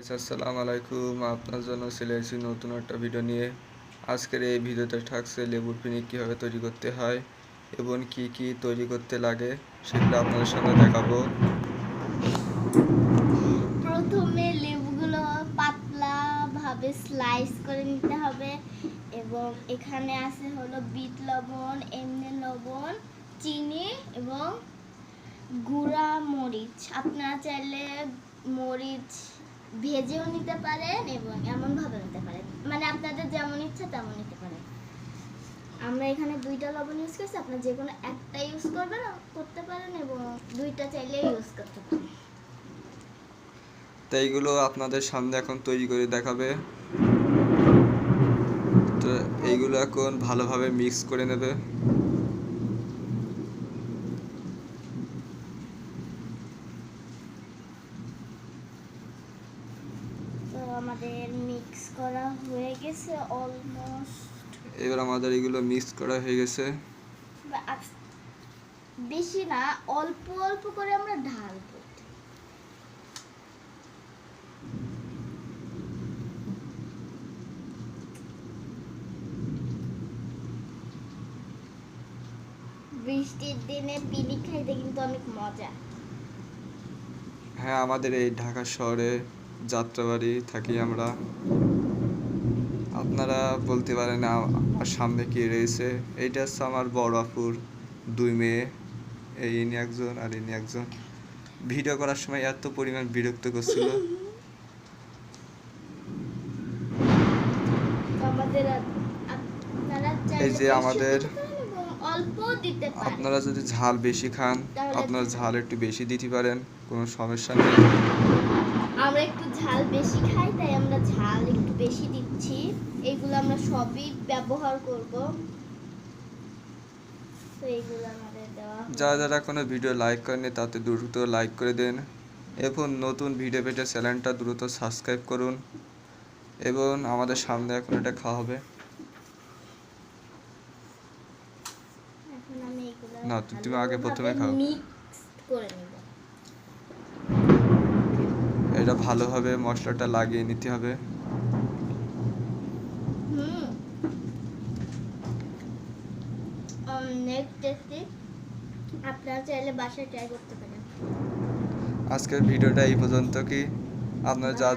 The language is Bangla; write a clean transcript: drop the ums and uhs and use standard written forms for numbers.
আসসালামু আলাইকুম, আপনার জন্য চলে এসেছি নতুন একটা ভিডিও নিয়ে। আজকের এই ভিডিওতে থাকছে লেবুর পিনিক কীভাবে তৈরি করতে হয় এবং কি কি তৈরি করতে লাগে সেগুলো আপনাদের সামনে দেখাবো। প্রথমে লেবুগুলো পাতলা ভাবে স্লাইস করে নিতে হবে এবং এখানে আছে হলো বিট লবণ, এমনি লবণ, চিনি এবং গুঁড়া মরিচ। আপনারা চাইলে মরিচ ভেজেও নিতে পারেন এবং এমনভাবে নিতে পারেন, মানে আপনাদের যেমন ইচ্ছা তেমন নিতে পারেন। আমরা এখানে 2টা লবণ ইউজ করছি, আপনারা যে কোনো একটা ইউজ করতে পারেন এবং 2টা চাইলে ইউজ করতে পারেন। তো এইগুলো আপনাদের সামনে এখন তৈরি করে দেখাবে। তো এইগুলো এখন ভালোভাবে মিক্স করে নেবে। তো আমাদের মিক্স করা হয়ে গেছে অলমোস্ট। এবার আমাদের এগুলো মিক্স করা হয়ে গেছে। বেশি না, অল্প অল্প করে আমরা ঢালবো। বৃষ্টির দিনে পিকনিক খাইতে কিন্তু অনেক মজা। হ্যাঁ, আমাদের এই ঢাকা শহরে যাত্রাবাড়ি থাকি আমরা। আপনারা বলতে পারেন আমার সামনে কি রয়েছে। এইটা হচ্ছে আমার বড় আপুর 2 মেয়ে, ইনি একজন আর ইনি একজন। ভিডিও করার সময় এত পরিমাণ বিরক্ত করছিল। এই যে আমাদের, আপনারা যদি ঝাল বেশি খান আপনারা ঝাল একটু বেশি দিতে পারেন, কোনো সমস্যা নেই। আমরা একটু ঝাল বেশি খাই তাই আমরা ঝাল একটু বেশি দিচ্ছি। এইগুলো আমরা সবই ব্যবহার করব। তো এইগুলো আমাদের দেওয়া। যারা কোনো ভিডিও লাইক করেনি তাতে দ্রুত লাইক করে দেন এবং নতুন ভিডিও পেতে চ্যানেলটা দ্রুত সাবস্ক্রাইব করুন। এবং আমাদের সামনে এখন এটা খাওয়া হবে। এখন আমি এইগুলো না, তুমি আগে প্রথমে খাও। মিক্স করে নেব। এটা ভালোভাবে মশলাটা লাগিয়ে নিতে হবে। অনেক টেস্টি, আপনারা চাইলে বাসায় ট্রাই করতে পারেন। আজকের ভিডিওটা এই পর্যন্ত। কি আপনারা যা